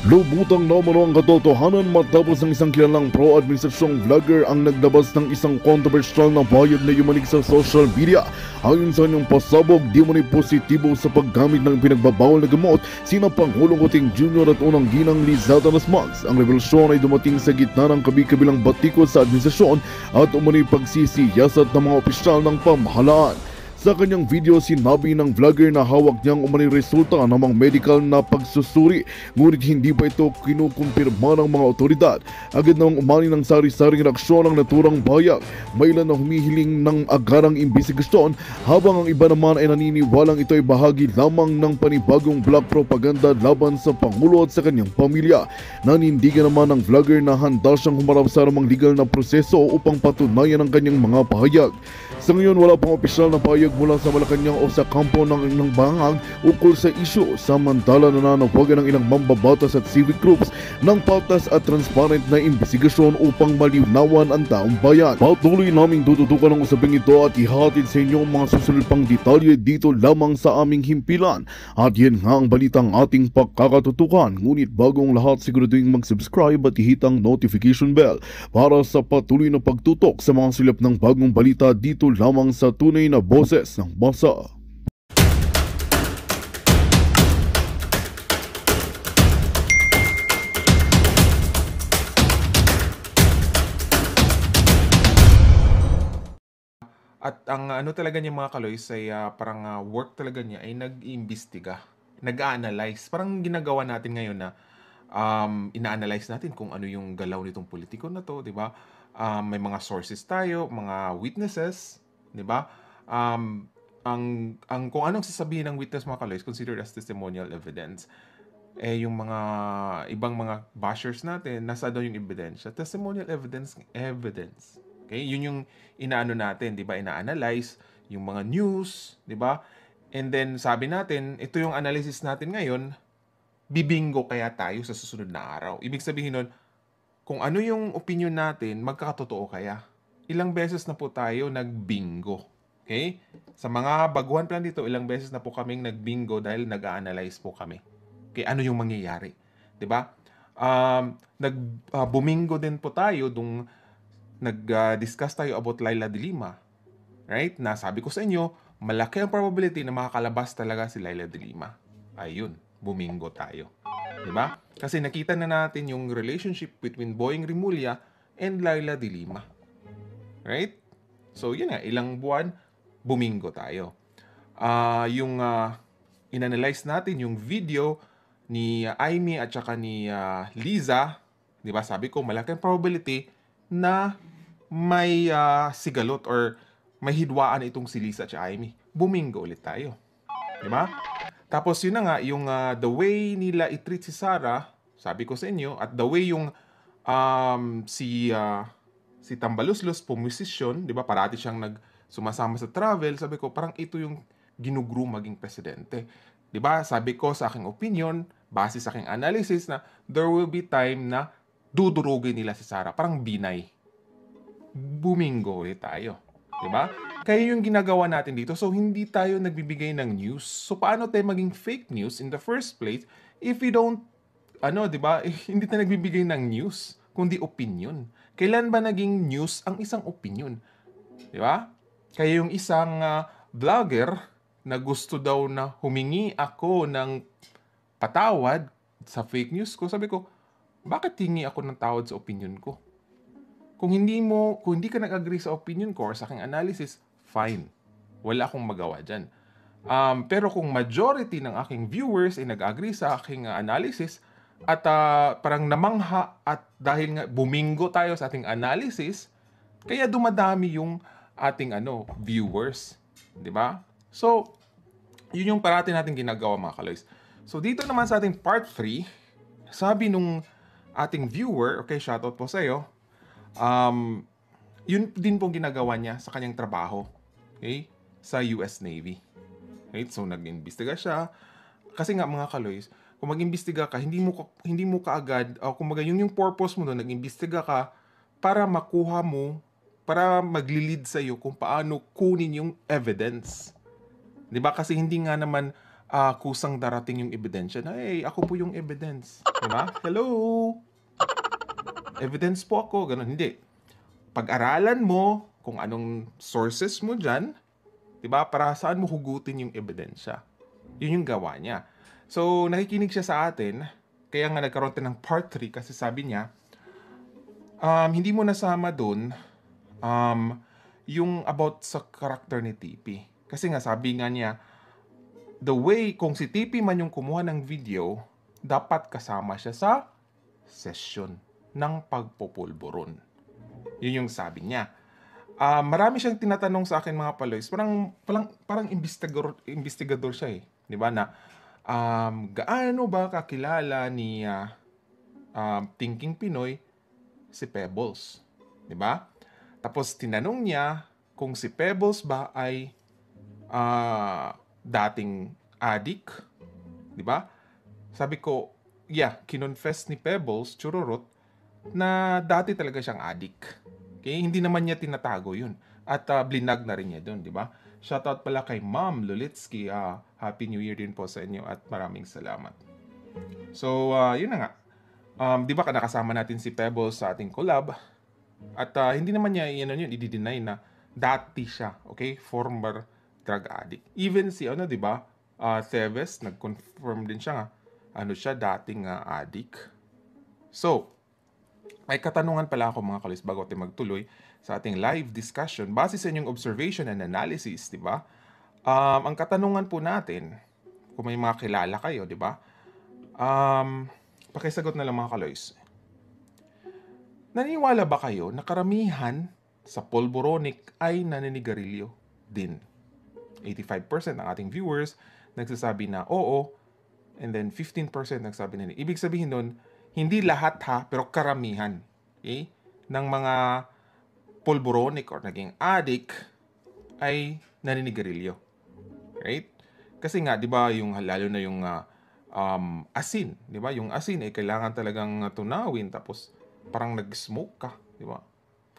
Lubutang namano ang katotohanan matapos ng isang kilalang pro-administrasyong vlogger ang naglabas ng isang kontrobersyal na pahayag na yumanig sa social media. Ayon sa kanyang pasabog, di man positibo sa paggamit ng pinagbabawal na gamot sina Pangulong Kuting Jr. at unang ginang Lizada Nasmaz. Ang revelasyon ay dumating sa gitna ng kabi-kabilang batikot sa administrasyon at umano'y pagsisiyasat ng mga opisyal ng pamahalaan. Sa kanyang video, sinabi ng vlogger na hawak niyang umano'y resulta ng mga medical na pagsusuri, ngunit hindi pa ito kinukumpirma ng mga otoridad. Agad namang umani ng sari-saring reaksyon ang naturang bayag. May ilan na humihiling ng agarang imbestigasyon, habang ang iba naman ay naniniwalang ito ay bahagi lamang ng panibagong black propaganda laban sa Pangulo at sa kanyang pamilya. Nanindigan naman ng vlogger na handa siyang humarap sa anumang legal na proseso upang patunayan ang kanyang mga pahayag. Sa ngayon, wala pang opisyal na pahayag mula sa Malacanang o sa kampo ng ilang bahag ukol sa isyu. Samantala, nananawagan ng ilang mambabatas at civic groups ng patas at transparent na investigasyon upang malinawan ang taong bayan. Patuloy naming tututukan ang usaping ito at ihatid sa inyo ang mga susunod pang detalye dito lamang sa aming himpilan. At yan nga ang balitang ating pagkakatutukan. Ngunit bagong lahat, siguraduhin mag-subscribe at ihitang notification bell para sa patuloy na pagtutok sa mga silap ng bagong balita dito lamang sa tunay na boses ng masa. At ang ano talaga niya mga kaloys ay parang work talaga niya ay nag-iimbestiga, nag-a-analyze. Parang ginagawa natin ngayon na ina-analyze natin kung ano yung galaw nitong politiko na to, 'di ba? May mga sources tayo, mga witnesses, 'di ba? Ang kung anong sasabihin ng witness mga kaloys considered as testimonial evidence. Yung mga ibang mga bashers natin, nasa daw yung ebidensya. Testimonial evidence. Okay? Yun yung inaano natin, 'di ba? Ina-analyze yung mga news, 'di ba? And then sabi natin, ito yung analysis natin ngayon, bibingo kaya tayo sa susunod na araw. Ibig sabihin nun, kung ano yung opinion natin, magkakatotoo kaya. Ilang beses na po tayo nagbingo. Okay? Sa mga baguhan plan dito, ilang beses na po kaming nagbingo dahil nag-a-analyze po kami. Okay, ano yung mangyayari? 'Di ba? Bumingo din po tayo dung nag-discuss tayo about Laila de Lima. Right? Na sabi ko sa inyo, malaki ang probability na makakalabas talaga si Laila de Lima. Ayun, bumingo tayo. 'Di ba? Kasi nakita na natin yung relationship between Boying Rimulya and Laila de Lima. Right? So, yun nga, ilang buwan, bumingo tayo. In-analyze natin yung video ni Amy at saka ni Liza, 'di ba? Sabi ko, malaki ang probability na may sigalot or may hidwaan itong si Liza at Amy. Bumingo ulit tayo. 'Di ba? Tapos yun na nga, yung the way nila i-treat si Sarah, sabi ko sa inyo, at the way yung si Tambaluslos, pumusisyon, 'di ba? Parati siyang sumasama sa travel. Sabi ko, parang ito yung ginugro maging presidente. 'Di ba? Sabi ko sa aking opinion, base sa aking analysis na there will be time na dudurugin nila si Sarah. Parang binay. Bumingo ulit tayo. 'Di ba? Kaya yung ginagawa natin dito, so hindi tayo nagbibigay ng news. So paano tayo maging fake news in the first place if we don't, 'di ba? Hindi tayo nagbibigay ng news, kundi opinion. Kailan ba naging news ang isang opinion? 'Di ba? Kaya yung isang vlogger na gusto daw na humingi ako ng patawad sa fake news ko, sabi ko, bakit hingi ako ng tawad sa opinion ko? Kung hindi ka nag-agree sa opinion ko or sa aking analysis, fine. Wala akong magawa dyan. Pero kung majority ng aking viewers ay nag-agree sa aking analysis at parang namangha at dahil nga bumingo tayo sa ating analysis, kaya dumadami yung ating viewers. 'Di ba? So, yun yung parati natin ginagawa mga kaloys. So, dito naman sa ating part 3, sabi nung ating viewer, okay, shoutout po sa'yo, yun din pong ginagawa niya sa kanyang trabaho, okay, sa US Navy. Okay, so nag-imbestiga siya. Kasi nga mga kaloys, kung mag-imbestiga ka, hindi mo kaagad, kumbaga yung purpose mo doon, nag-imbestiga ka para makuha mo, para magli-lead sa'yo kung paano kunin yung evidence. 'Di ba? Kasi hindi nga naman kusang darating yung ebidensya na, hey, ako po yung evidence. Diba? Hello? Evidence po ako. Ganun. Hindi. Pag-aralan mo kung anong sources mo dyan, diba? Para saan mo hugutin yung ebidensya. Yun yung gawa niya. So, nakikinig siya sa atin. Kaya nga nagkaroon tayo ng part 3 kasi sabi niya, hindi mo nasama dun yung about sa karakter ni TP. Kasi nga sabi nga niya, the way kung si TP man yung kumuha ng video, dapat kasama siya sa session ng pagpupulburon. Yun yung sabi niya. Marami siyang tinatanong sa akin mga paloys. Parang investigador siya eh. Di ba na gaano ba kakilala ni Thinking Pinoy si Pebbles? Di ba? Tapos tinanong niya kung si Pebbles ba ay dating addict, di ba? Sabi ko, yeah, kinonfess ni Pebbles, Chururut, na dati talaga siyang addict. Okay? Hindi naman niya tinatago yun. At blinag na rin niya doon, di ba? Shoutout pala kay Ma'am Lulitsky. Happy New Year din po sa inyo at maraming salamat. So, yun na nga. Di ba nakasama natin si Pebbles sa ating collab? At hindi naman niya i-deny na dati siya, okay? Former drug addict. Even si di ba? Teves, nag-confirm din siya nga. Siya dating addict. So, may katanungan pala ako mga kalis bago tayo magtuloy sa ating live discussion. Base sa inyong observation and analysis, di ba? Ang katanungan po natin, kung may mga kilala kayo, di ba? Pakisagot na lang mga kaloys. Naniniwala ba kayo na karamihan sa polboronic ay naninigarilyo din? 85% ng ating viewers nagsasabi na oo, and then 15% nagsabi na hindi. Ibig sabihin nun, hindi lahat pero karamihan, okay, ng mga polboronic or naging addict ay naninigarilyo. Right? Kasi nga, di ba, yung lalo na yung asin, di ba? Yung asin ay kailangan talagang tunawin tapos parang nag-smoke ka, di ba?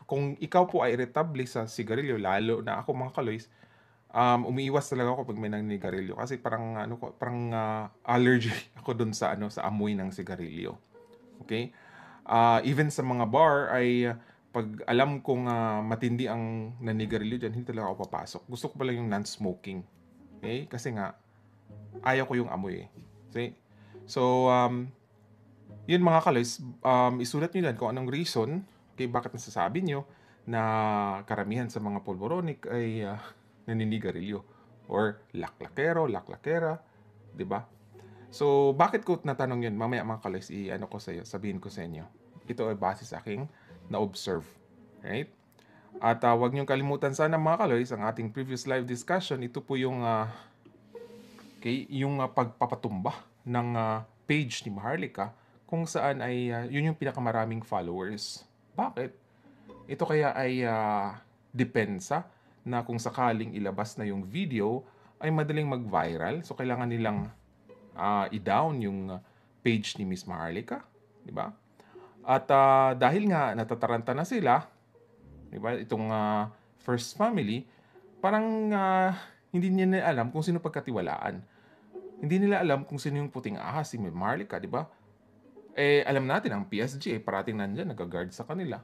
Kung ikaw po ay irritable sa sigarilyo, lalo na ako mga kaloys, umiiwas talaga ako pag may naninigarilyo kasi parang allergy ako dun sa sa amoy ng sigarilyo. Okay? Even sa mga bar ay pag alam kong matindi ang naninigarilyo diyan, hindi talaga ako papasok. Gusto ko pala yung non-smoking. Okay? Kasi nga ayaw ko yung amoy eh. See? So yun mga kaloys, isulat niyo yan kung anong reason, okay, bakit nasasabi niyo na karamihan sa mga polboronic ay naninigarilyo or laklakera, 'di ba? So, bakit ko natanong 'yun? Mamaya mga kaloys, sabihin ko sa inyo. Ito ay base sa aking na-observe, right? At huwag niyo kalimutan sana mga kaloys, ang ating previous live discussion, ito po yung yung pagpapatumba ng page ni Maharlika kung saan ay yun yung pinakamaraming followers. Bakit? Ito kaya ay depensa na kung sakaling ilabas na yung video ay madaling mag-viral. So, kailangan nilang i-down yung page ni Miss Maharlika. Di ba? At dahil nga natataranta na sila, di ba, itong first family, parang hindi nila alam kung sino pagkatiwalaan. Hindi nila alam kung sino yung puting ahas, si Miss Maharlika, di ba? Alam natin, ang PSG, parating nandyan, nag-guard sa kanila.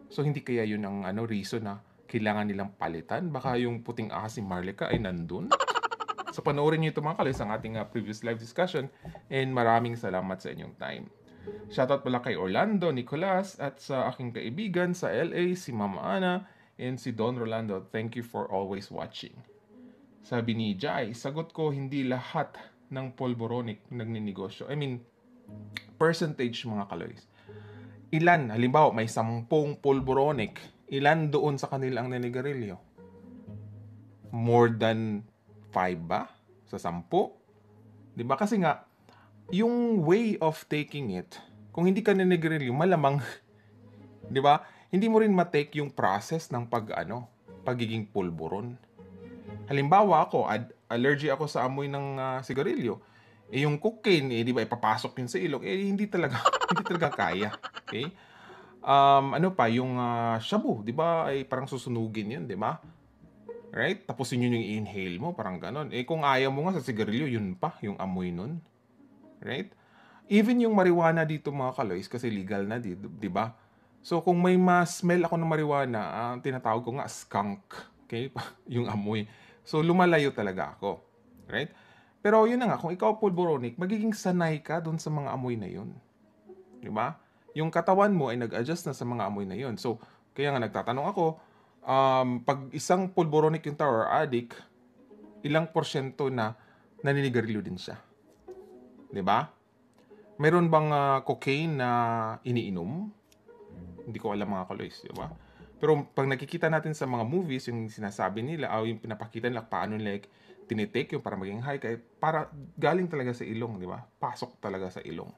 So, hindi kaya yun ang reason na kailangan nilang palitan? Baka yung puting ahas si Maharlika ay nandun? So, panoorin niyo ito mga kalis ang ating previous live discussion and maraming salamat sa inyong time. Shoutout pala kay Orlando, Nicolas at sa aking kaibigan sa LA, si Mama Ana and si Don Rolando. Thank you for always watching. Sabi ni Jai, sagot ko hindi lahat ng polboronic nagninegosyo. I mean, percentage mga kaloys. Ilan, halimbawa may 10 polboronic, ilan doon sa kanilang naninigarilyo? More than 5 ba? Sa 10? Diba? Kasi nga, yung way of taking it, kung hindi ka naninigarilyo, malamang, diba? Hindi mo rin matake yung process ng pagiging pulburon. Halimbawa ako, allergy ako sa amoy ng sigarilyo. Yung cocaine, di ba, ipapasok yun sa ilong, hindi talaga kaya. Okay? Yung shabu, di ba, ay parang susunugin yun, di ba? Right? Tapos yun yung i-inhale mo, parang ganon. Eh kung ayaw mo nga sa sigarilyo, yun pa, yung amoy nun. Right? Even yung marijuana dito mga kaloys, kasi legal na, di ba? So kung may ma-smell ako ng marijuana, tinatawag ko nga skunk. Okay? Yung amoy. So lumalayo talaga ako. Right? Pero yun na nga, kung ikaw pulboronic, magiging sanay ka dun sa mga amoy na yun. Di ba? Yung katawan mo ay nag-adjust na sa mga amoy na yun. So, kaya nga nagtatanong ako, pag isang pulboronic yung tao or addict, ilang porsyento na naninigarilyo din siya? Di ba? Meron bang cocaine na iniinom? Hindi ko alam mga kaloys, di ba? Pero pag nakikita natin sa mga movies, yung sinasabi nila, o yung pinapakita nila, paano like, tinitake yung para maging high, kaya para galing talaga sa ilong, di ba? Pasok talaga sa ilong,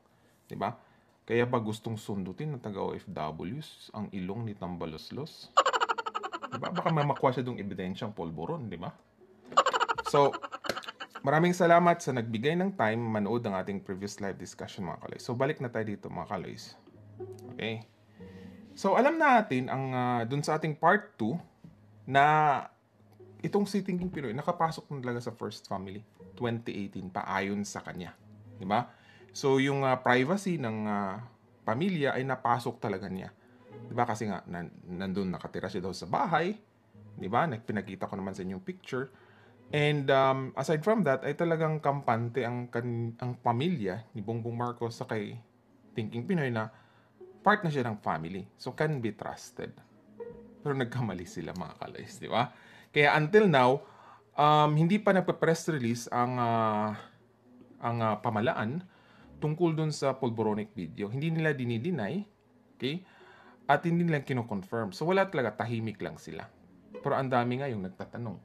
di ba? Kaya ba gustong sundutin ng taga-OFWs ang ilong ni Tambaloslos? Di ba? Baka may makuha siya dong ebidensyang polboron, di ba? So, maraming salamat sa nagbigay ng time manood ng ating previous live discussion mga kaloys. So, balik na tayo dito mga kaloys. Okay? So, alam natin ang dun sa ating part 2 na itong si Thinking Pinoy nakapasok na talaga sa First Family 2018 pa ayon sa kanya. Di ba? So, yung privacy ng pamilya ay napasok talaga niya. Di ba? Kasi nga, nandun nakatira siya daw sa bahay. Di ba? Pinakita ko naman sa inyong picture. And aside from that, ay talagang kampante ang pamilya ni Bongbong Marcos sa kay Thinking Pinoy na part na siya ng family. So, can be trusted. Pero nagkamali sila mga kalays, di ba? Kaya until now, hindi pa nagpa-press release ang pamalaan tungkol dun sa pulboronic video. Hindi nila dinideny, okay? At hindi nila kino-confirm. So, wala talaga, tahimik lang sila. Pero ang dami nga yung nagtatanong,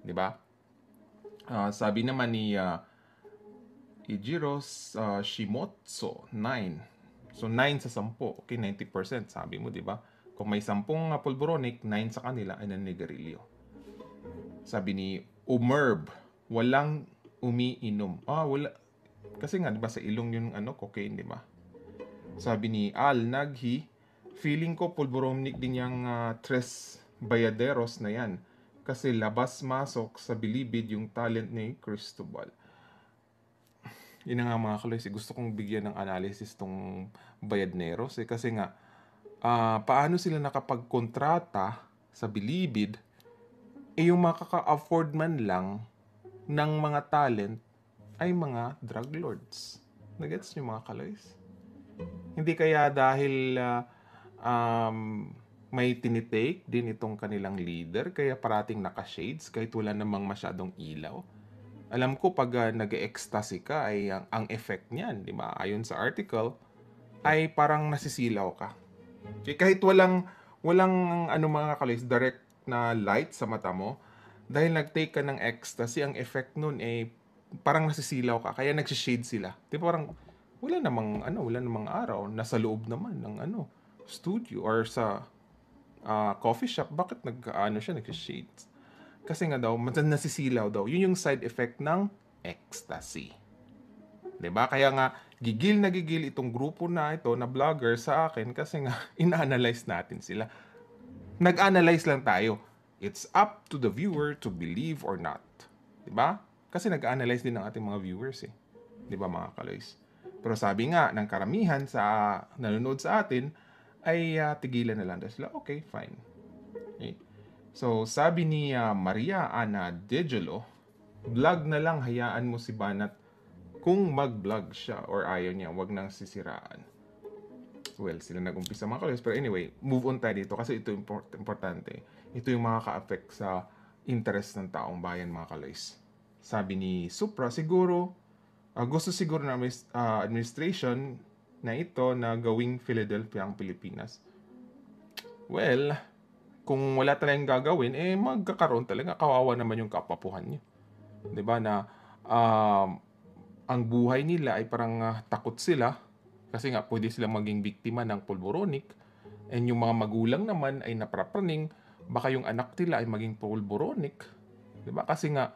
di ba? Sabi naman ni Ijiro Shimotso, 9. So, 9 sa 10. Okay, 90%. Sabi mo, di ba? Kung may 10 pulboronic, 9 sa kanila ay naninigarilyo. Sabi ni Umerb, walang umiinom. Wala. Kasi nga, di ba, sa ilong yung cocaine, di ba? Sabi ni Al Naghi, feeling ko pulboronic din yung Tres Bayaderos na yan. Kasi labas-masok sa bilibid yung talent ni Cristobal. Yun na nga mga kaloys, gusto kong bigyan ng analysis tong Bayadneros. Kasi nga, paano sila nakapagkontrata sa bilibid, yung makaka-afford man lang ng mga talent ay mga drug lords. Nagets nyo mga kaloys? Hindi kaya dahil may tinitake din itong kanilang leader, kaya parating naka-shades kahit wala namang masyadong ilaw. Alam ko pag nag-ecstasy ka ay ang effect niyan, di ba? Ayon sa article, ay parang nasisilaw ka. Okay, kahit walang mga kaloys, direct na light sa mata mo, dahil nag-take ka ng ecstasy, ang effect nun ay parang nasisilaw ka, kaya nagsishade sila. Di ba parang wala namang araw, nasa loob naman ng studio or sa coffee shop, bakit nagsishades? Kasi nga daw, nasisilaw daw. Yun yung side effect ng ecstasy. Diba? Kaya nga, gigil na gigil itong grupo na ito, na vlogger sa akin, kasi nga, ina-analyze natin sila. Nag-analyze lang tayo. It's up to the viewer to believe or not. Diba? Kasi nag-analyze din ng ating mga viewers eh. Diba mga kaloys? Pero sabi nga, ng karamihan sa nanonood sa atin, ay tigilan na lang daw sila. Okay, fine. Okay. So, sabi ni Maria Ana Dejolo, vlog na lang, hayaan mo si Banat kung mag-vlog siya or ayaw niya, wag nang sisiraan. Well, sila nag-umpisa mga kaloys. Pero anyway, move on tayo dito kasi ito importante. Ito yung makaka-affect sa interest ng taong bayan mga kaloys. Sabi ni Supra, siguro, gusto siguro ng administration na ito na gawing Philadelphia ang Pilipinas. Well, kung wala talagang gagawin, magkakaroon talaga. Kawawa naman yung kapapuhan niya. Diba na ang buhay nila ay parang takot sila kasi nga pwede silang maging biktima ng pulboronic, and yung mga magulang naman ay naprapraning baka yung anak nila ay maging pulboronic. Diba? Kasi nga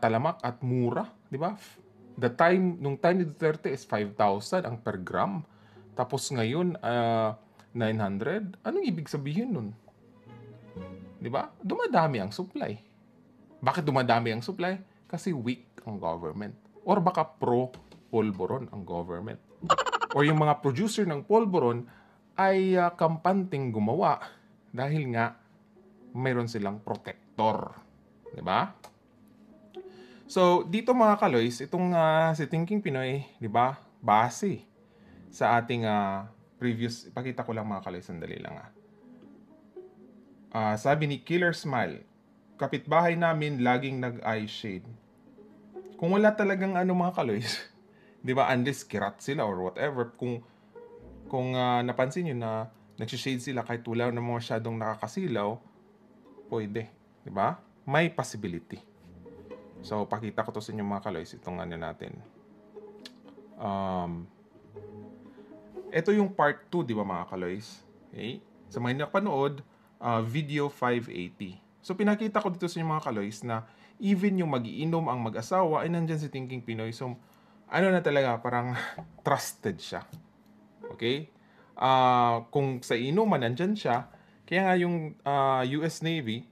talamak at mura. Diba? Nung time ni Duterte is 5,000 ang per gram. Tapos ngayon, 900. Anong ibig sabihin nun? di ba? Dumadami ang supply. Bakit dumadami ang supply? Kasi weak ang government. Or baka pro-polvoron ang government. Or yung mga producer ng polvoron ay kampanting gumawa dahil nga mayroon silang protector. Di ba? So, dito mga kaloys, itong si Thinking Pinoy, di ba, base sa ating previous, ipakita ko lang mga kaloys, sandali lang sabi ni Killer Smile, kapitbahay namin laging nag-eye shade. Kung wala talagang mga kaloys, di ba, unless kirat sila or whatever, kung napansin nyo na nagsishade sila kahit wala na masyadong nakakasilaw, pwede, di ba? May possibility. So, pakita ko to sa inyo mga kaloys, itong natin. Ito yung part 2, di ba mga kaloys? Okay? Sa mga nakapanood, video 580. So, pinakita ko dito sa inyo mga kaloys na even yung mag-iinom ang mag-asawa ay nandyan si Thinking Pinoy. So, na talaga, parang trusted siya. Okay? Kung sa inuman, nandyan siya. Kaya nga yung US Navy,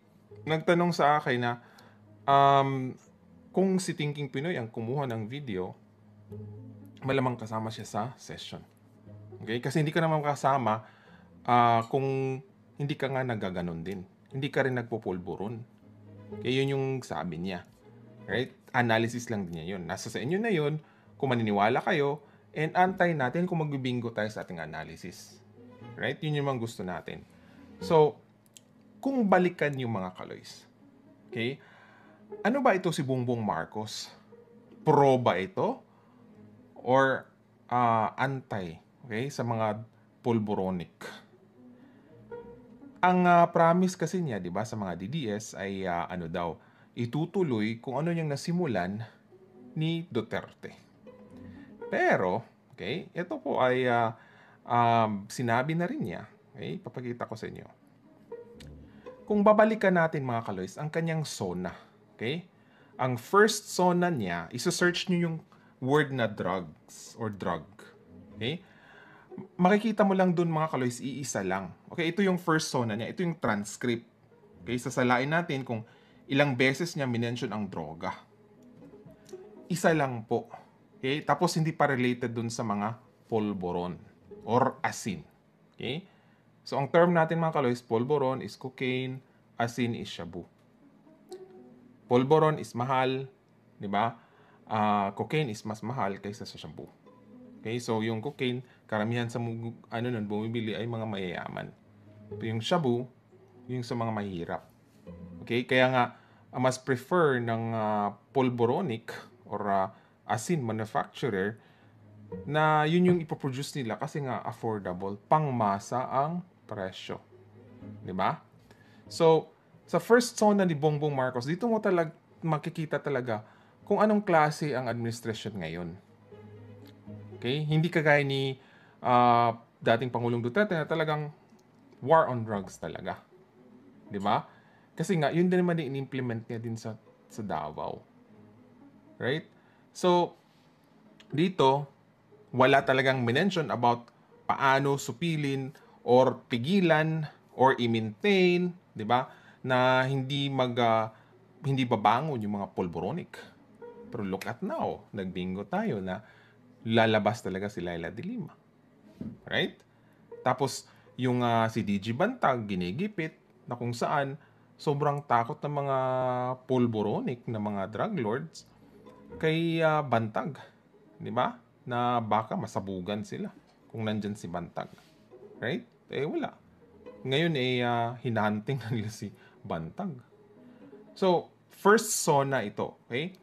nagtanong sa akin na kung si Thinking Pinoy ang kumuha ng video, malamang kasama siya sa session. Okay? Kasi hindi ka naman kasama kung hindi ka nga nagaganon din. Hindi ka rin nagpupulburon. Okay? Yun yung sabi niya. Right? Analysis lang din niya yun. Nasa sa inyo na yun, kung maniniwala kayo, and antay natin kung magbibingo tayo sa ating analysis. Right? Yun yung mga gusto natin. So, kung balikan yung mga kaloys, okay? Ano ba ito si Bongbong Marcos? Pro ba ito? Or anti? Okay? Sa mga pulboronic. Ang promise kasi niya, di ba, sa mga DDS ay itutuloy kung ano yung nasimulan ni Duterte. Pero, okay, ito po ay sinabi na rin niya. Okay, papakita ko sa inyo. Kung babalikan natin mga kaloys, ang kanyang SONA. Okay? Ang first SONA niya, isa-search niyo yung word na drugs or drug. Okay? Makikita mo lang dun mga kaloys, iisa lang. Okay, ito yung first SONA niya. Ito yung transcript. Okay, sasalain natin kung ilang beses niya minention ang droga. Isa lang po. Okay, tapos hindi pa related dun sa mga polvoron or asin. Okay, so ang term natin mga kaloys, polvoron is cocaine, asin is shabu. Polvoron is mahal, di ba? Cocaine is mas mahal kaysa sa shabu. Okay, so yung cocaine, karamihan sa bumibili ay mga mayayaman. Yung shabu, yung sa mga mahirap. Okay, kaya nga mas prefer ng polvoronic or asin manufacturer na yun yung ipoproduce nila kasi nga affordable, pangmasa ang presyo. 'Di ba? So, sa first SONA ni Bongbong Marcos, dito mo makikita talaga kung anong klase ang administration ngayon. Okay? Hindi kagaya ni dating Pangulong Duterte na talagang war on drugs talaga. 'Di ba? Kasi nga yun din naman in-implement niya din sa Davao. Right? So dito wala talagang mention about paano supilin or pigilan or i-maintain, 'di ba? Na hindi babangon yung mga polvoronic. Pero look at now, nagbingo tayo na lalabas talaga si Laila de Lima. Right? Tapos, yung si DG Bantag, ginigipit, na kung saan sobrang takot ng mga polvoronic na mga drug lords kay Bantag. Di ba? Na baka masabugan sila kung nandyan si Bantag. Right? Wala. Ngayon hinahunting na nila si Bantag. So, first SONA ito. Okay?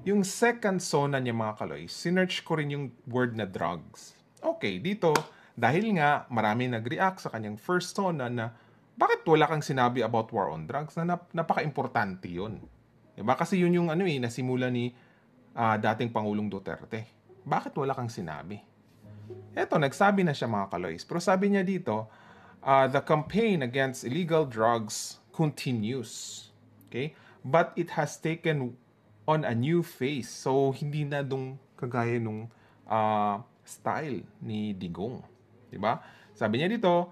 Yung second SONA niya mga kaloy, sinearch ko rin yung word na drugs. Okay, dito, dahil nga marami nag-react sa kanyang first SONA na bakit wala kang sinabi about war on drugs na napaka-importante yun. Diba? Kasi yun yung nasimula ni dating Pangulong Duterte. Bakit wala kang sinabi? Eto, nagsabi na siya mga kaloys. Pero sabi niya dito, the campaign against illegal drugs continues. Okay? But it has taken on a new face. So, hindi na kagaya nung style ni Digong. Diba? Sabi niya dito,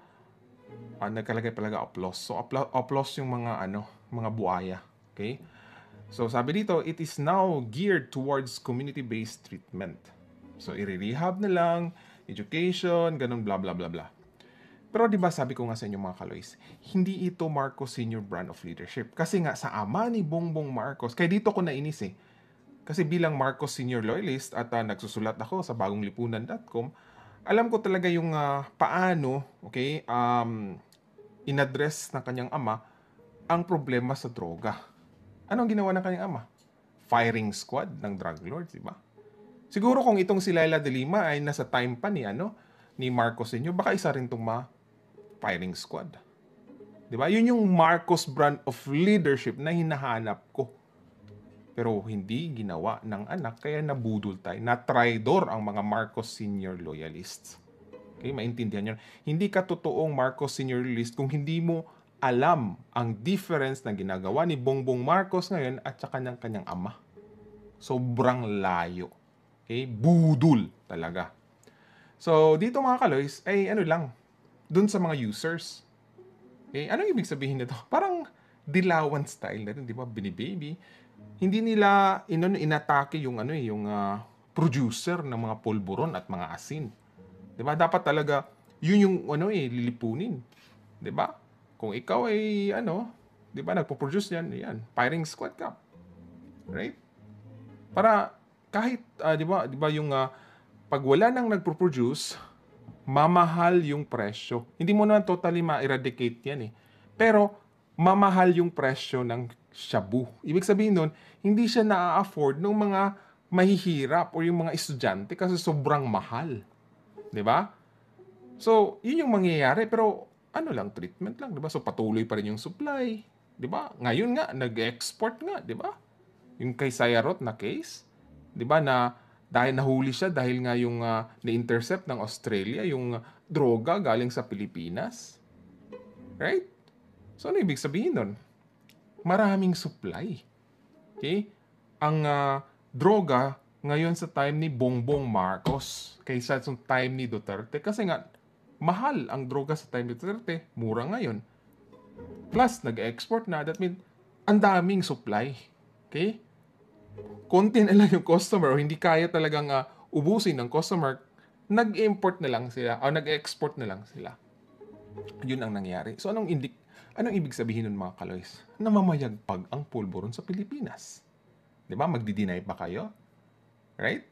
Nagkalagay talaga applause. So applause yung mga mga buaya. Okay? So sabi dito, it is now geared towards community-based treatment. So i-rehab na lang, education, ganun bla bla bla bla. Pero 'di ba sabi ko nga sa inyo mga Kaloys, hindi ito Marcos Sr. brand of leadership. Kasi nga sa ama ni Bongbong Marcos, kaya dito ko nainis eh. Kasi bilang Marcos Sr. loyalist at nagsusulat ako sa bagonglipunan.com, alam ko talaga yung paano, okay, inaddress ng kanyang ama ang problema sa droga. Anong ginawa ng kanyang ama? Firing squad ng drug lords, di ba? Siguro kung itong si Laila de Lima ay nasa time pa ni Marcos Sr., baka isa rin itong firing squad. Di ba? Yun yung Marcos brand of leadership na hinahanap ko. Pero hindi ginawa ng anak, kaya nabudol tayo. Na-traidor ang mga Marcos Sr. loyalists. Okay, maintindihan nyo. Hindi ka totoong Marcos Sr. loyalist kung hindi mo alam ang difference na ginagawa ni Bongbong Marcos ngayon at saka ng kanyang ama. Sobrang layo. Okay? Budol talaga. So, dito mga Kaloys, ay lang, dun sa mga users. Okay? Anong ibig sabihin nito? Parang dilawan style na rin, di ba? Binibaby. Hindi nila inatake yung producer ng mga pulburon at mga asin. 'Di ba? Dapat talaga yun yung lilipunin. 'Di ba? Kung ikaw ay 'di ba, nagpo-produce yan, firing squad ka. Right? Para kahit 'di ba yung pag wala nang nagpo-produce, mamahal yung presyo. Hindi mo na totally ma-eradicate yan eh. Pero mamahal yung presyo ng shabu. Ibig sabihin nun, hindi siya na-afford ng mga mahihirap o yung mga estudyante kasi sobrang mahal. 'Di ba? So, yun yung mangyayari. Pero, treatment lang, 'di ba? So, patuloy pa rin yung supply. 'Di ba? Ngayon nga, nag-export nga, 'di ba? Yung kay Sayarot na case, 'di ba, na dahil nahuli siya dahil nga yung na-intercept ng Australia yung droga galing sa Pilipinas. Right? So, ano ibig sabihin nun? Maraming supply. Okay? Ang droga ngayon sa time ni Bongbong Marcos kaysa sa time ni Duterte. Kasi nga, mahal ang droga sa time ni Duterte, mura ngayon. Plus, nag-export na. That means, ang daming supply. Okay? Konti na lang yung customer o hindi kaya talagang ubusin ng customer, nag-import na lang sila o nag-export na lang sila. Yun ang nangyari. So, anong ibig sabihin nun mga Kaloys? Namamayagpag ang pulburon sa Pilipinas. Diba? Magdi-deny pa kayo? Right?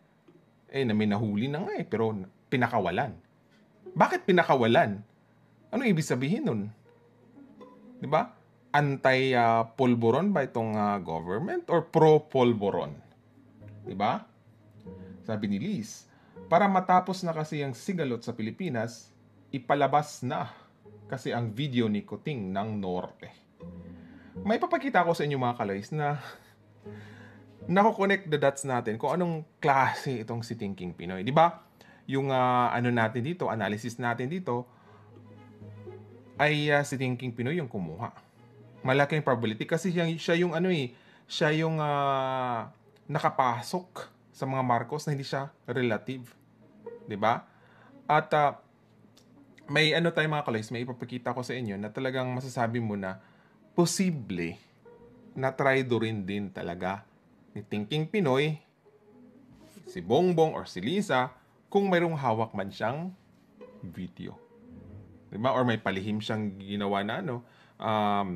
Na may nahuli na nga pero pinakawalan. Bakit pinakawalan? Anong ibig sabihin nun? Diba? Anti-pulburon ba itong government or pro-pulburon? Diba? Sabi ni Liz, para matapos na kasi ang sigalot sa Pilipinas, ipalabas na kasi ang video ni Kuting ng Norte. May papakita ko sa inyo mga Kaloys na nako-connect the dots natin kung anong klase itong si Thinking Pinoy. Di ba? Yung natin dito, analysis natin dito, ay si Thinking Pinoy yung kumuha. Malaking probability kasi siya yung nakapasok sa mga Marcos na hindi siya relative. Di ba? At may tayong mga Kaloys, may ipapakita ko sa inyo na talagang masasabi mo na posible na traidorin din talaga ni Thinking Pinoy, si Bongbong or si Liza, kung mayroong hawak man siyang video. Diba? Or may palihim siyang ginawa na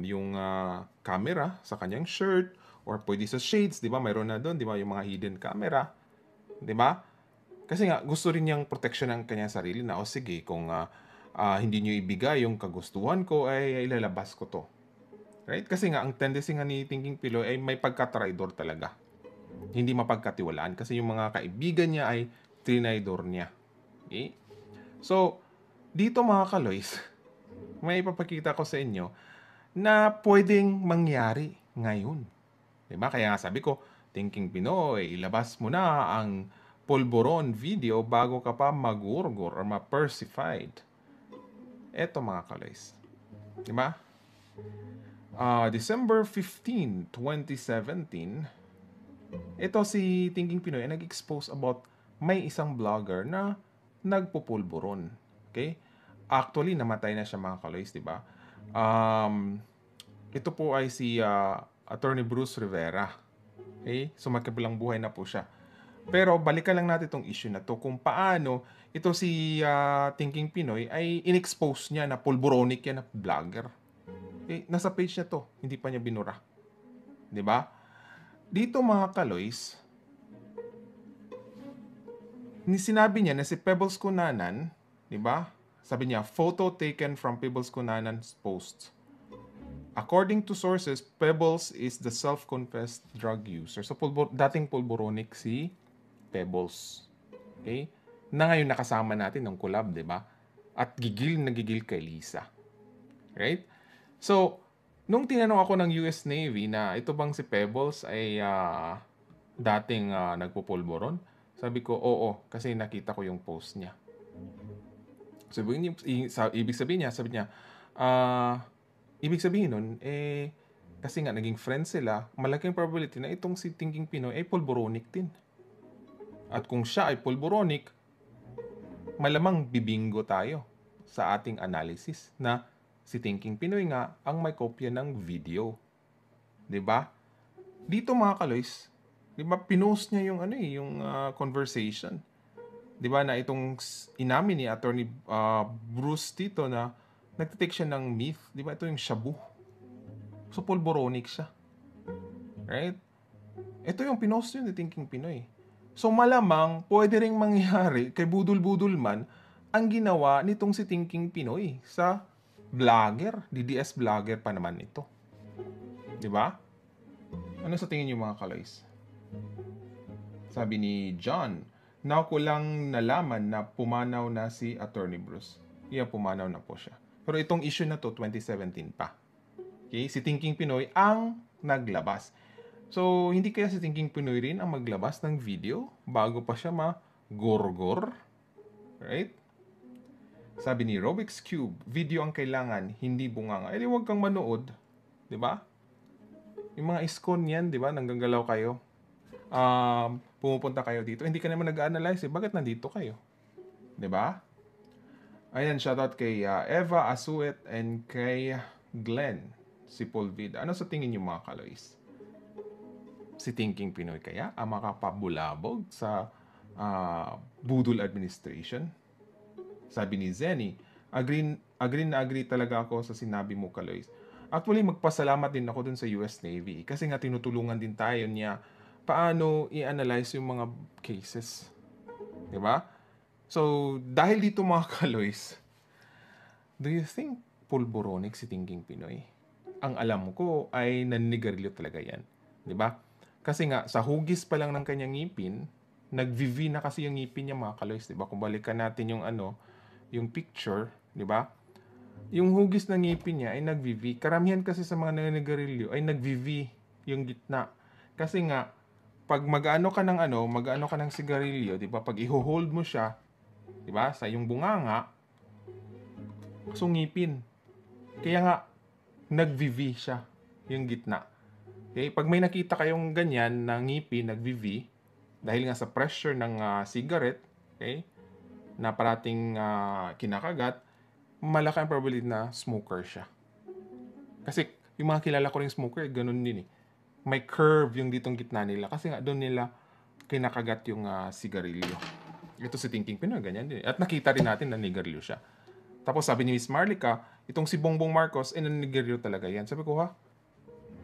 yung camera sa kanyang shirt, or pwede sa shades, diba? Mayroon na doon, diba? Yung mga hidden camera. Diba? Kasi nga, gusto rin niyang protection ng kanyang sarili na, sige, kung hindi niyo ibigay yung kagustuhan ko, ay ilalabas ko to. Right? Kasi nga, ang tendency nga ni Thinking Pinoy ay may pagka-traidor talaga. Hindi mapagkatiwalaan kasi yung mga kaibigan niya ay trinaidor niya. Okay? So, dito mga Kaloys, may ipapakita ko sa inyo na pwedeng mangyari ngayon. Diba? Kaya nga sabi ko, Thinking Pinoy, ilabas mo na ang pulburon video bago ka pa magurgur or ma-persified. Eto mga Kaloys. Diba? December 15, 2017, ito si Thinking Pinoy ay nag-expose about may isang vlogger na nagpupulburon. Okay? Actually, namatay na siya mga kaloys, di ba? Ito po ay si Attorney Bruce Rivera. Okay? So magkabilang buhay na po siya. Pero balikan lang natin itong issue na to kung paano ito si Thinking Pinoy ay in-expose niya na pulboronic yan na vlogger. Okay? Nasa page niya to, hindi pa niya binura. Di ba? Dito mga kaloys, sinabi niya na si Pebbles Cunanan, di ba? Sabi niya, photo taken from Pebbles Cunanan's post. According to sources, Pebbles is the self-confessed drug user. So, dating pulboronic si Pebbles. Okay? Na ngayon nakasama natin ng collab, di ba? At gigil na gigil kay Lisa. Right? So, nung tinanong ako ng US Navy na ito bang si Pebbles ay dating nagpupulboron, sabi ko, oo, kasi nakita ko yung post niya. So, ibig sabihin niya, ibig sabihin nun, kasi nga naging friends sila, malaking probability na itong si Thinking Pinoy ay pulboronic din. At kung siya ay pulboronic, malamang bibingo tayo sa ating analysis na si Thinking Pinoy nga ang may kopya ng video. 'Di ba? Dito mga kaloys, 'di ba pinost niya yung yung conversation. 'Di ba na itong inamin ni Attorney Bruce dito na nagtitake siya ng meth, 'di ba? Ito yung shabu. So pulboronic siya. Right? Ito yung pinost yun ni Thinking Pinoy. So malamang pwede ring mangyari kay budul-budul man ang ginawa nitong si Thinking Pinoy sa vlogger, DDS vlogger pa naman ito. 'Di ba? Ano sa tingin niyo mga kaloys? Sabi ni John, now ko lang nalaman na pumanaw na si Attorney Bruce. Yeah, pumanaw na po siya. Pero itong issue na to 2017 pa. Okay, si Thinking Pinoy ang naglabas. So, hindi kaya si Thinking Pinoy rin ang maglabas ng video bago pa siya ma-gorgor? Right? Sabi ni Rubik's Cube, video ang kailangan, hindi bunganga. Eh, di huwag kang manood. Diba? Yung mga iskon yan, diba? Nanggagalaw kayo. Pumupunta kayo dito. Hindi ka naman nag-analyze. Bakit nandito kayo? Diba? Ayan, shoutout kay Eva Asuet and kay Glenn, si Paul Vida. Ano sa tingin niyo mga kaloys? Si Thinking Pinoy kaya ang makapabulabog sa budol administration? Sabi ni Zenny, agree talaga ako sa sinabi mo, Kaloys. Actually, magpasalamat din ako dun sa US Navy kasi nga tinutulungan din tayo niya paano i-analyze yung mga cases. Diba? So, dahil dito mga Kaloys, do you think pulboronic si Thinking Pinoy? Ang alam ko ay naninigarilyo talaga yan. Diba? Kasi nga, sa hugis pa lang ng kanyang ngipin, nag-VV na kasi yung ngipin niya mga Kaloys. Diba? Kung balikan natin yung picture, di ba? Yung hugis ng ngipin niya ay nag-VV. Karamihan kasi sa mga naninigarilyo ay nag-VV yung gitna. Kasi nga, pag mag-ano ka ng sigarilyo, di ba? Pag i-hold mo siya, di ba? Sa yung bunganga, sungipin. Kaya nga, nag-VV siya yung gitna. Okay? Pag may nakita kayong ganyan na ngipin, nag-VV, dahil nga sa pressure ng cigarette, okay? Na parating kinakagat, malaki ang probability na smoker siya. Kasi yung mga kilala ko ring smoker, ganun din eh. May curve yung ditong gitna nila. Kasi nga doon nila kinakagat yung sigarilyo. Ito si Thinking Pinoy, ganyan din. At nakita rin natin na nigarilyo siya. Tapos sabi ni Miss Marlica, itong si Bongbong Marcos, nanigarilyo talaga yan. Sabi ko, ha?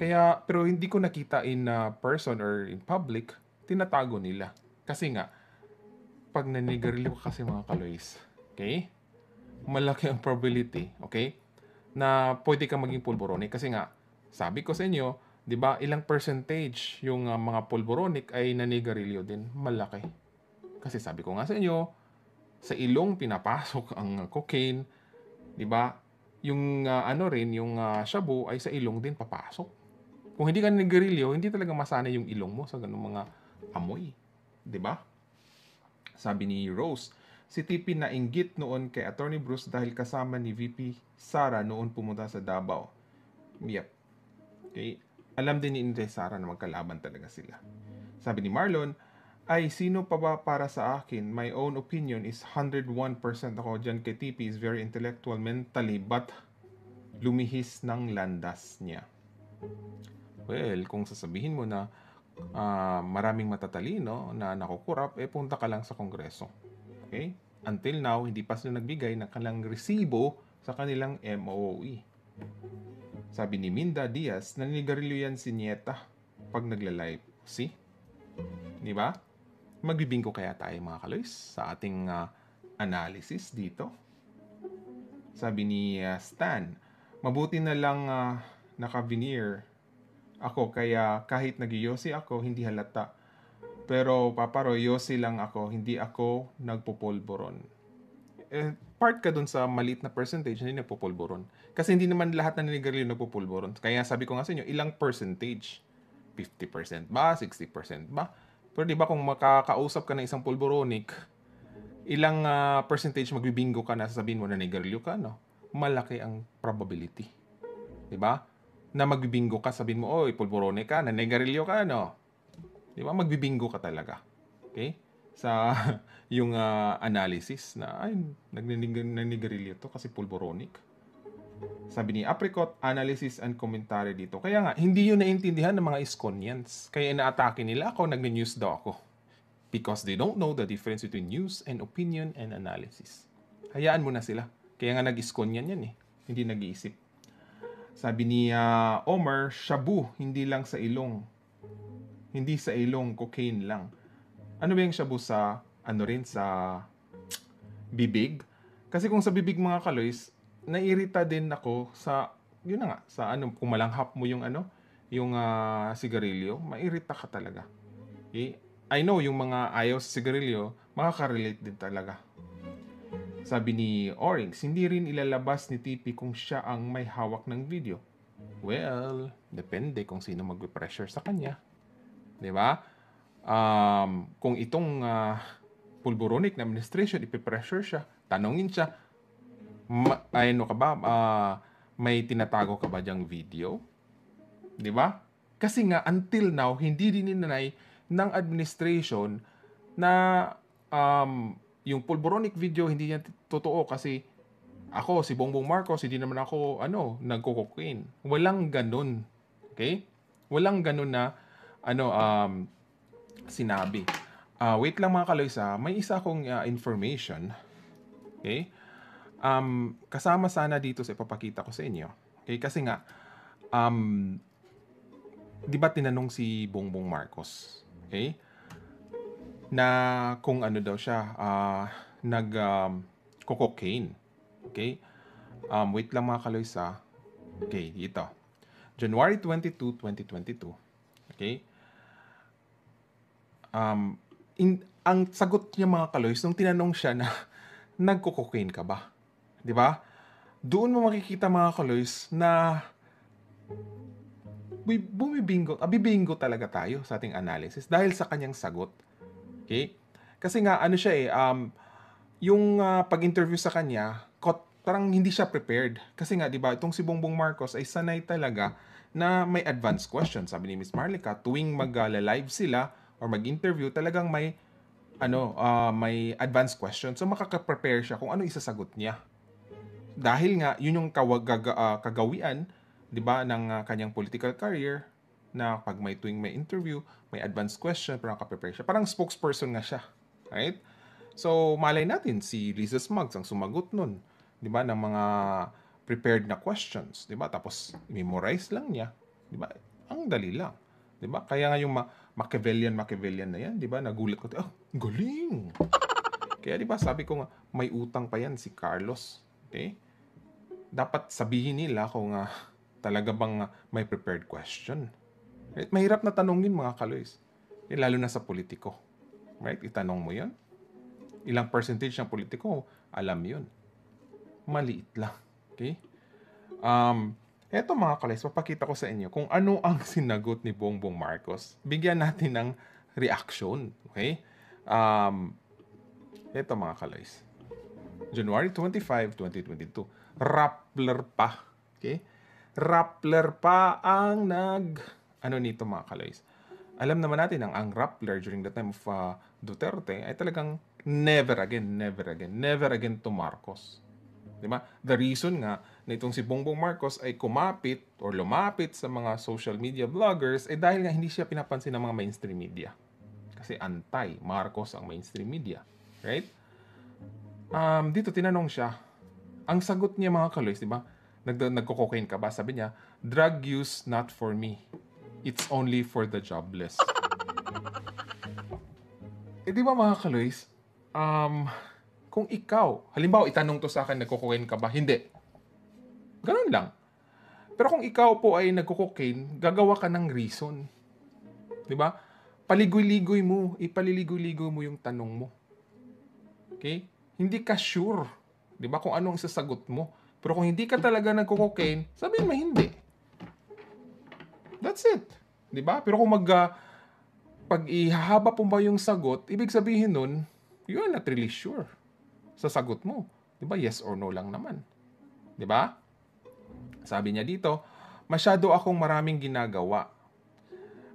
Kaya, pero hindi ko nakita in person or in public, tinatago nila. Kasi nga, pag nanigarilyo ka kasi mga kaloys, okay? Malaki ang probability, okay? Na pwede kang maging pulboronic. Kasi nga, sabi ko sa inyo, di ba, ilang percentage yung mga pulboronic ay nanigarilyo din. Malaki. Kasi sabi ko nga sa inyo, sa ilong pinapasok ang cocaine, di ba? Yung yung shabu ay sa ilong din papasok. Kung hindi ka nanigarilyo, hindi talaga masanay yung ilong mo sa ganung mga amoy. Di ba? Sabi ni Rose, si TP na inggit noon kay Attorney Bruce dahil kasama ni VP Sara noon pumunta sa Davao. Yep. Okay. Alam din ni Inday Sara na magkalaban talaga sila. Sabi ni Marlon, Ay, sino pa ba para sa akin? My own opinion is 101% ako dyan kay TP is very intellectual mentally but lumihis ng landas niya. Well, kung sasabihin mo na maraming matatalino na nakukurap, punta ka lang sa Kongreso. Okay? Until now, hindi pa sila nagbigay ng kanilang resibo sa kanilang MOE. Sabi ni Minda Diaz, naninigarilyo yan si Nieta pag nagla-live. See? Di ba? Magbibinggo kaya tayo mga kaloys sa ating analysis dito. Sabi ni Stan, mabuti na lang naka-veneer ako kaya kahit nag-yosi ako hindi halata. Pero paparo yosi lang ako, hindi ako nagpupulburon. Part ka dun sa maliit na percentage hindi nagpupulburon. Kasi hindi naman lahat na nanigarilyo nagpupulburon. Kaya sabi ko nga sa inyo, ilang percentage? 50% ba? 60% ba? Pero di ba kung makakausap ka ng isang pulboronic, ilang percentage magbibingo ka na sasabihin mo na nanigarilyo ka, no? Malaki ang probability. Di ba? Na magbibingo ka, sabihin mo, oy, pulboronic ka, nanigarilyo ka, no? Di ba? Magbibingo ka talaga. Okay? Sa yung analysis na, ay, nanigarilyo to kasi pulboronic. Sabi ni Apricot, analysis and commentary dito. Kaya nga, hindi yun naintindihan ng mga Iskonians. Kaya inaatake nila ako, nagne-news daw ako. Because they don't know the difference between news and opinion and analysis. Hayaan mo na sila. Kaya nga nag-Iskonian yan eh. Hindi nag-iisip. Sabi ni Omar, shabu, hindi lang sa ilong. Hindi sa ilong, cocaine lang. Ano ba yung shabu sa, sa bibig? Kasi kung sa bibig mga kaloys, nairita din ako sa, yun na nga, sa kung malanghap mo yung yung sigarilyo, mairita ka talaga. Okay? I know yung mga ayaw sa sigarilyo, makaka-relate din talaga. Sabi ni Oryx, hindi rin ilalabas ni TP kung siya ang may hawak ng video. Well, depende kung sino mag-pressure sa kanya. Diba? Kung itong pulboronic na administration, ipipressure siya, tanongin siya, may tinatago ka ba diyang video? Di ba? Kasi nga, until now, hindi din ninanay ng administration na yung pulboronic video, hindi yan totoo kasi ako, si Bongbong Marcos, hindi naman ako, nagko-cocaine. Walang ganun. Okay? Walang ganun na, sinabi. Wait lang mga kaloys, may isa akong information. Okay? Kasama sana dito sa ipapakita ko sa inyo. Okay? Kasi nga, di ba tinanong si Bongbong Marcos, okay? Na kung daw siya, cocaine. Okay? Wait lang mga kaloys, Okay, dito. January 22, 2022. Okay? Ang sagot niya mga kaloys, nung tinanong siya na, nagko-cocaine ka ba? Di ba? Doon mo makikita mga kaloys na bibingo talaga tayo sa ating analysis dahil sa kanyang sagot. Okay? Kasi nga, yung pag-interview sa kanya, parang hindi siya prepared. Kasi nga, di ba, itong si Bongbong Marcos ay sanay talaga na may advanced question. Sabi ni Miss Marlica, tuwing mag-live sila or mag-interview, talagang may advanced question. So, makaka-prepare siya kung ano isasagot niya. Dahil nga, yun yung kagawian, di ba, ng kanyang political career, na pag tuwing may interview, may advanced question, parang ka-prepare siya. Parang spokesperson nga siya. Right? So, malay natin, si Lisa Smugs ang sumagot nun, di ba, ng mga prepared na questions, di ba? Tapos, memorize lang niya, di ba? Ang dali lang, di ba? Kaya nga yung Machiavellian na yan, di ba? Nagulat ko, galing! Kaya, di ba, sabi ko nga, may utang pa yan si Carlos. Okay? Dapat sabihin nila kung talaga bang may prepared question. Right? Mahirap na tanongin mga kaloys. Lalo na sa politiko. Right? Itanong mo yun. Ilang percentage ng politiko, alam yun. Maliit lang. Okay? Eto mga kaloys, papakita ko sa inyo kung ano ang sinagot ni Bongbong Marcos. Bigyan natin ng reaction. Okay? Eto mga kaloys. January 25, 2022. Rappler pa. Okay? Rappler pa ang nito mga kaloys. alam naman natin ang Rappler during the time of Duterte ay talagang never again to Marcos. Di ba? The reason nga na itong si Bongbong Marcos ay kumapit or lumapit sa mga social media vloggers ay dahil nga hindi siya pinapansin ng mga mainstream media. Kasi anti-Marcos ang mainstream media. Right? Dito tinanong siya. Ang sagot niya mga kaloys, di ba? Nagko-cocaine ka ba? Sabi niya, drug use not for me. It's only for the jobless. Di ba mga kaloys, kung ikaw, halimbawa itanong to sa akin, nagko-cocaine ka ba? Hindi. Ganun lang. Pero kung ikaw po ay nagko-cocaine, gagawa ka ng reason. Di ba? Ipaliligoy mo yung tanong mo. Okay? Hindi ka sure. Di ba? Kung anong isasagot mo. Pero kung hindi ka talaga nagko-cocaine, sabihin mo hindi. That's it. Di ba? Pero kung pag ihahaba po ba yung sagot, ibig sabihin nun, you are not really sure sa sagot mo. Di ba? Yes or no lang naman. Di ba? Sabi niya dito, masyado akong maraming ginagawa.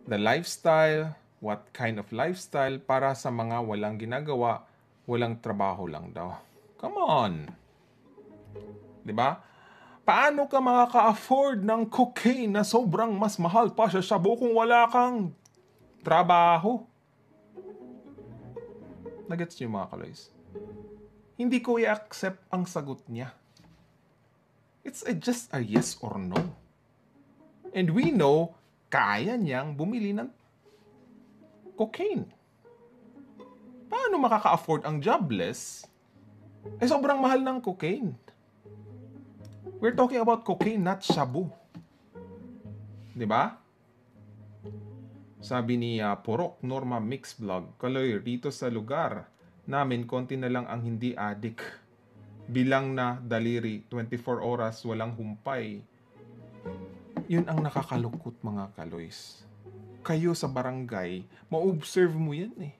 The lifestyle, what kind of lifestyle para sa mga walang ginagawa, walang trabaho lang daw. Come on. Di ba? Paano ka makaka-afford ng cocaine na sobrang mas mahal pa sa shabu kung wala kang trabaho? Nagets niyo mga kaloys? Hindi ko i-accept ang sagot niya. It's just a yes or no. And we know, kaya niyang bumili ng cocaine. Paano makaka-afford ang jobless? Sobrang mahal ng cocaine. We're talking about cocaine, not shabu. Diba? Sabi ni Porok Norma Mix Vlog, Kaloy, dito sa lugar namin, konti na lang ang hindi adik. Bilang na daliri, 24 oras, walang humpay. Yun ang nakakalukot mga kaloys. Kayo sa barangay, ma-observe mo yan eh.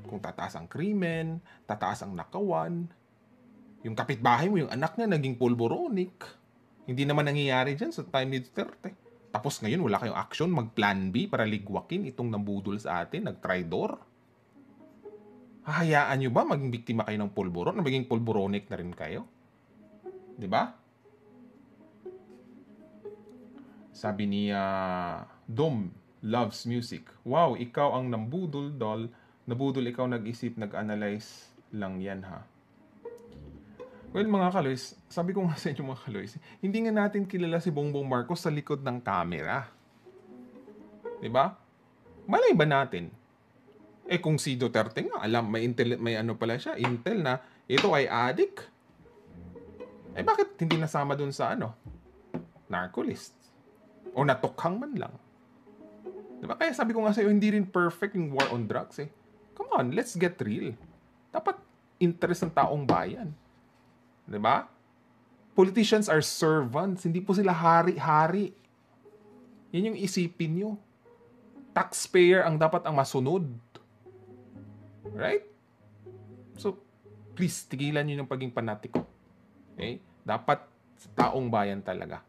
Kung tataas ang krimen, tataas ang nakawan, yung kapitbahay mo, yung anak niya, naging pulboronic. Hindi naman nangyayari dyan sa time ni Duterte. Tapos ngayon, wala kayong action, mag-plan B para ligwakin itong nambudol sa atin, nag-tridor. Hahayaan nyo ba maging biktima kayo ng pulburon? Maging pulboronic na rin kayo? Diba? Sabi ni Dom Loves Music, wow, ikaw ang nambudol, doll. Nabudol ikaw, nag-isip, nag-analyze lang yan ha. Well, mga kaloys, sabi ko nga sa inyo mga kaloys, hindi nga natin kilala si Bongbong Marcos sa likod ng camera. Diba? Malay ba natin? Kung si Duterte nga, alam, may ano pala siya, intel na, ito ay addict. Bakit hindi nasama dun sa narcolist? O natukhang man lang. Diba? Kaya sabi ko nga sa iyo, hindi rin perfect yung war on drugs eh. Come on, let's get real. Dapat interest ng taong bayan. Diba? Politicians are servants. Hindi po sila hari-hari. Yan yung isipin nyo. Taxpayer ang dapat ang masunod. Right? So, please, tigilan nyo yung paging panatiko. Okay? Dapat sa taong bayan talaga.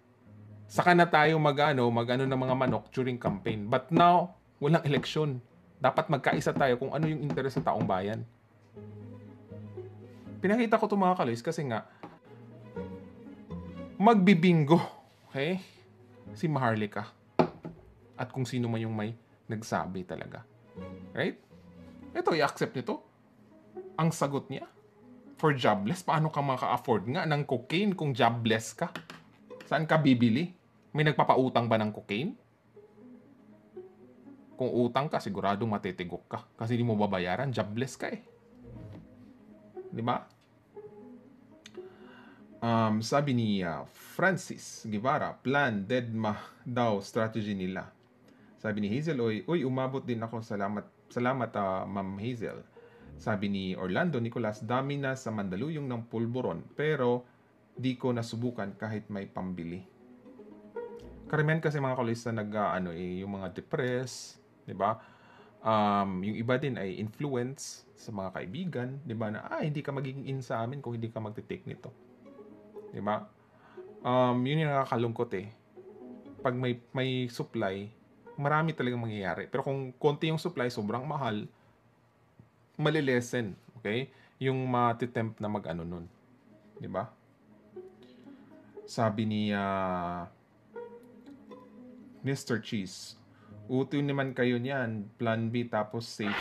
Saka na tayo mag-ano ng mga manok during campaign. But now, walang eleksyon. Dapat magkaisa tayo kung ano yung interes sa taong bayan. Pinakita ko ito mga kaloys kasi nga, magbibingo, okay? Si Maharlika. At kung sino man yung may nagsabi talaga. Right? Ito, i-accept nito. Ang sagot niya, for jobless, paano ka maka-afford nga ng cocaine kung jobless ka? Saan ka bibili? May nagpapautang ba ng cocaine? Kung utang ka, siguradong matitigok ka. Kasi di mo babayaran, jobless ka eh. Di ba? Sabi ni Francis Guevara, plan, deadma daw strategy nila. Sabi ni Hazel, uy, umabot din ako. Salamat Ma'am Hazel. Sabi ni Orlando Nicolas, dami na sa Mandaluyong ng pulburon, pero di ko nasubukan kahit may pambili. Karamihan kasi mga kaloys na yung mga depressed, di ba? Yung iba din ay influence sa mga kaibigan, di ba? Na, hindi ka magiging in sa amin kung hindi ka magte-take nito. Di ba? Yun yung nakakalungkot eh. Pag may supply, marami talagang mangyayari. Pero kung konti yung supply, sobrang mahal, malilesen, okay? Yung matitempt na mag-ano nun. Di ba? Sabi ni Mr. Cheese, uto naman kayo niyan, plan B tapos safe.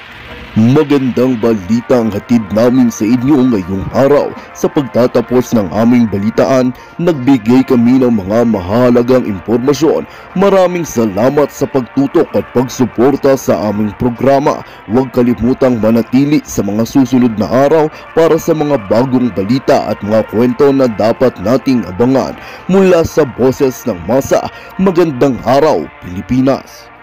Magandang balita ang hatid namin sa inyo ngayong araw. Sa pagtatapos ng aming balitaan, nagbigay kami ng mga mahalagang impormasyon. Maraming salamat sa pagtutok at pagsuporta sa aming programa. Huwag kalimutang manatili sa mga susunod na araw para sa mga bagong balita at mga kwento na dapat nating abangan. Mula sa Boses ng Masa, magandang araw, Pilipinas!